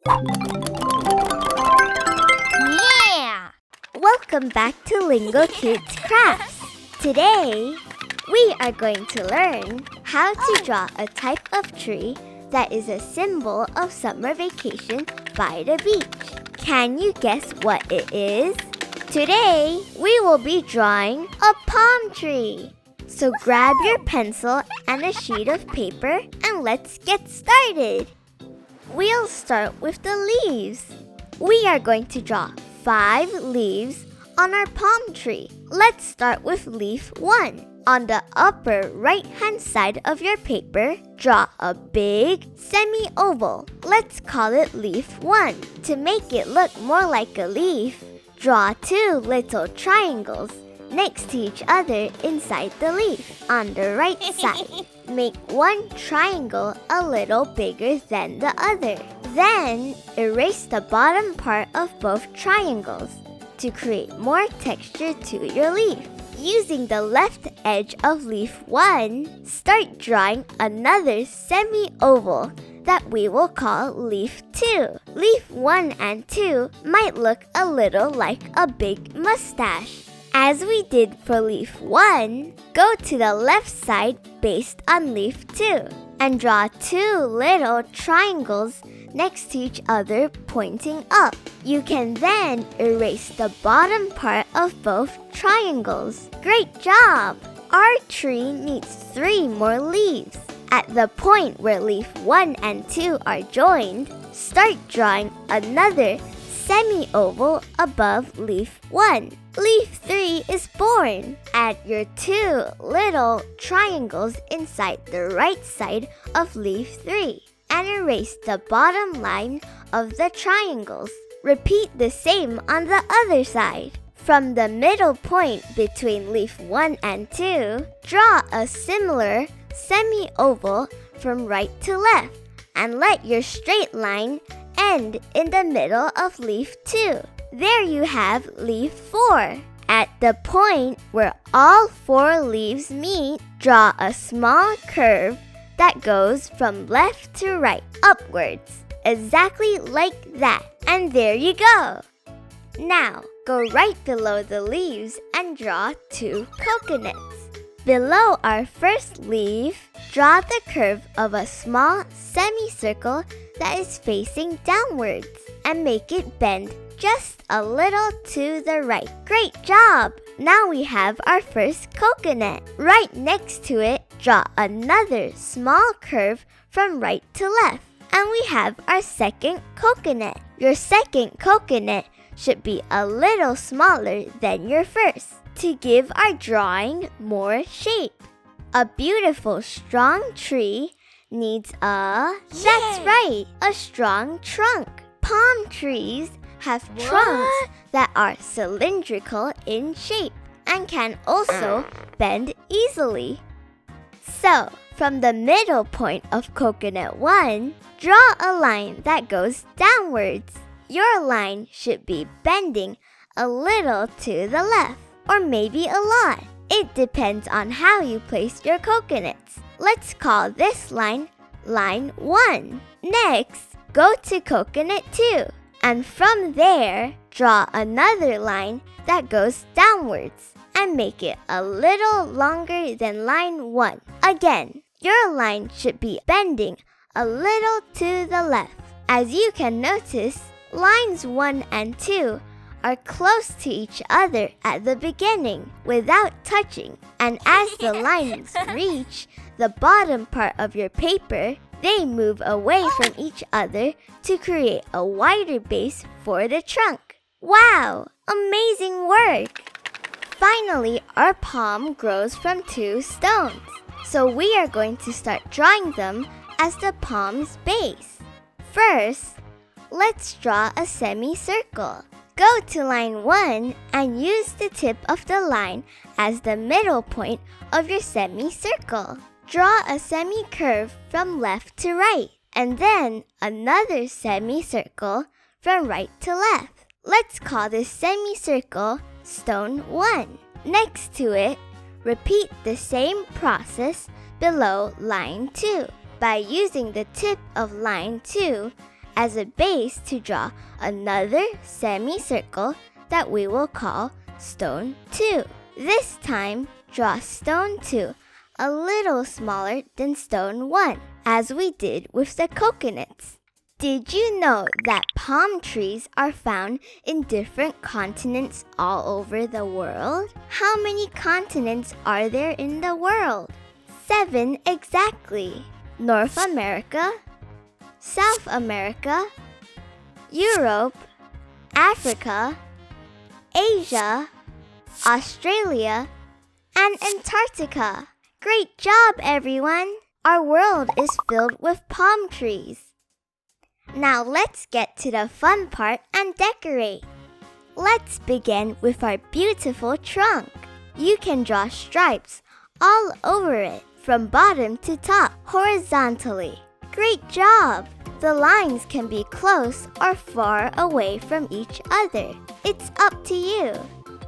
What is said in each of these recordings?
Yeah! Welcome back to Lingokids Crafts. Today, we are going to learn how to draw a type of tree that is a symbol of summer vacation by the beach. Can you guess what it is? Today, we will be drawing a palm tree. So grab your pencil and a sheet of paper and let's get started. We'll start with the leaves. We are going to draw 5 leaves on our palm tree. Let's start with leaf 1. On the upper right-hand side of your paper, draw a big semi-oval. Let's call it leaf 1. To make it look more like a leaf, draw 2 little triangles next to each other inside the leaf. On the right side, make one triangle a little bigger than the other. Then, erase the bottom part of both triangles to create more texture to your leaf. Using the left edge of leaf 1, start drawing another semi-oval that we will call leaf 2. Leaf 1 and 2 might look a little like a big mustache. As we did for leaf 1, go to the left side based on leaf 2 and draw 2 little triangles next to each other pointing up. You can then erase the bottom part of both triangles. Great job! Our tree needs 3 more leaves. At the point where leaf 1 and 2 are joined, start drawing another semi-oval above leaf 1. Leaf 3 is born. Add your 2 little triangles inside the right side of leaf 3 and erase the bottom line of the triangles. Repeat the same on the other side. From the middle point between leaf 1 and 2, draw a similar semi-oval from right to left and let your straight line end in the middle of leaf 2. There you have leaf 4. At the point where all 4 leaves meet, draw a small curve that goes from left to right upwards, exactly like that. And there you go. Now, go right below the leaves and draw 2 coconuts. Below our first leaf, draw the curve of a small semicircle that is facing downwards and make it bend just a little to the right. Great job! Now we have our first coconut. Right next to it, draw another small curve from right to left. And we have our second coconut. Your second coconut should be a little smaller than your first to give our drawing more shape. A beautiful, strong tree needs That's right, a strong trunk. Palm trees have trunks that are cylindrical in shape and can also bend easily. So, from the middle point of coconut 1, draw a line that goes downwards. Your line should be bending a little to the left, or maybe a lot. It depends on how you place your coconuts. Let's call this line line 1. Next, go to coconut 2. And from there, draw another line that goes downwards and make it a little longer than line 1. Again, your line should be bending a little to the left. As you can notice, lines 1 and 2 are close to each other at the beginning without touching. And as the lines reach the bottom part of your paper, they move away from each other to create a wider base for the trunk. Wow! Amazing work! Finally, our palm grows from 2 stones. So we are going to start drawing them as the palm's base. First, let's draw a semicircle. Go to line 1 and use the tip of the line as the middle point of your semicircle. Draw a semicurve from left to right, and then another semicircle from right to left. Let's call this semicircle stone 1. Next to it, repeat the same process below line 2 by using the tip of line 2 as a base to draw another semicircle that we will call stone 2. This time, draw stone 2 a little smaller than stone 1, as we did with the coconuts. Did you know that palm trees are found in different continents all over the world? How many continents are there in the world? 7 exactly. North America, South America, Europe, Africa, Asia, Australia, and Antarctica. Great job, everyone! Our world is filled with palm trees. Now let's get to the fun part and decorate. Let's begin with our beautiful trunk. You can draw stripes all over it from bottom to top horizontally. Great job! The lines can be close or far away from each other. It's up to you.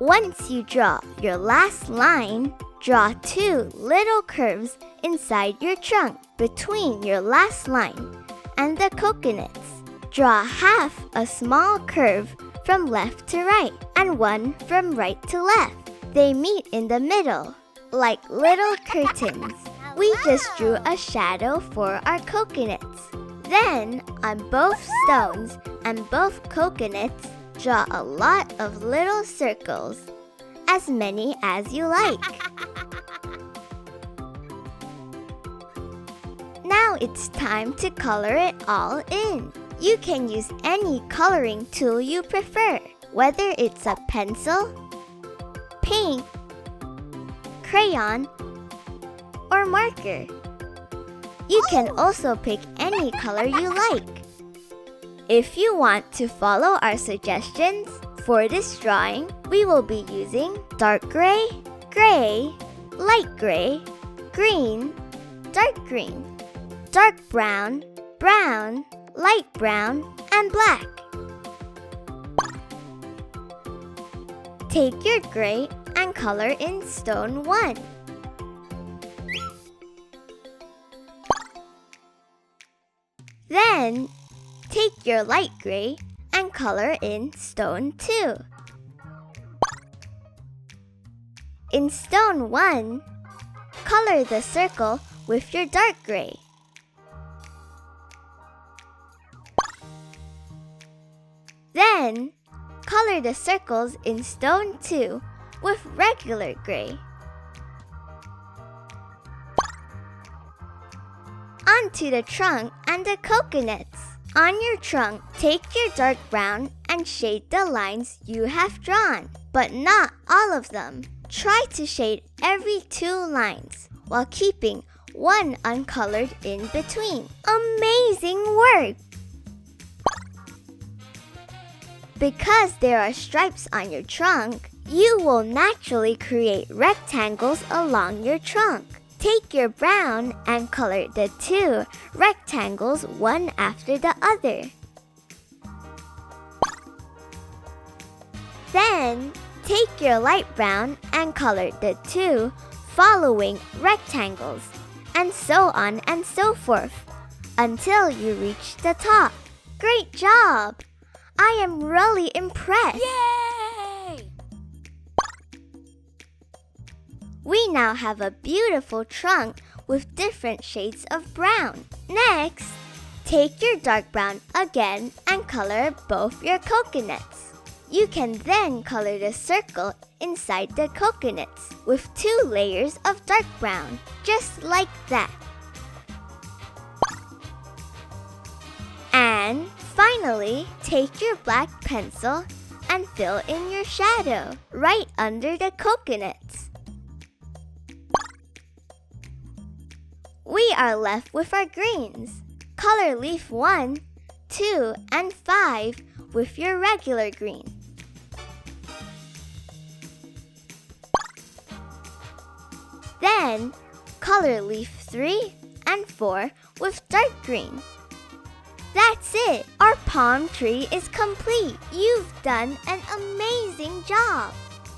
Once you draw your last line, draw 2 little curves inside your trunk between your last line and the coconuts. Draw half a small curve from left to right and one from right to left. They meet in the middle, like little curtains. We just drew a shadow for our coconuts. Then, on both stones and both coconuts, draw a lot of little circles, as many as you like. Now it's time to color it all in. You can use any coloring tool you prefer, whether it's a pencil, paint, crayon, or marker. You can also pick any color you like. If you want to follow our suggestions for this drawing, we will be using dark gray, gray, light gray, green, dark green, dark brown, brown, light brown, and black. Take your gray and color in stone 1. Then, take your light gray and color in stone 2. In stone 1, color the circle with your dark gray. Then, color the circles in stone 2 with regular gray. Onto the trunk and the coconuts. On your trunk, take your dark brown and shade the lines you have drawn, but not all of them. Try to shade every 2 lines while keeping one uncolored in between. Amazing work! Because there are stripes on your trunk, you will naturally create rectangles along your trunk. Take your brown and color the 2 rectangles one after the other. Then, take your light brown and color the 2 following rectangles, and so on and so forth, until you reach the top. Great job! I am really impressed! Yay! We now have a beautiful trunk with different shades of brown. Next, take your dark brown again and color both your coconuts. You can then color the circle inside the coconuts with 2 layers of dark brown, just like that. And finally, take your black pencil and fill in your shadow right under the coconuts. We are left with our greens. Color leaf 1, 2, and 5 with your regular green. Then, color leaf 3 and 4 with dark green. That's it! Our palm tree is complete! You've done an amazing job!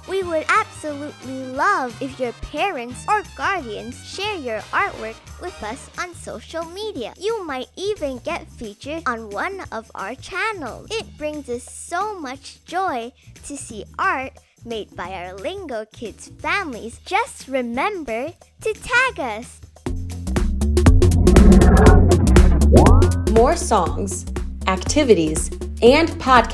We would absolutely love if your parents or guardians share your artwork with us on social media. You might even get featured on one of our channels. It brings us so much joy to see art made by our Lingokids families. Just remember to tag us. More songs, activities, and podcasts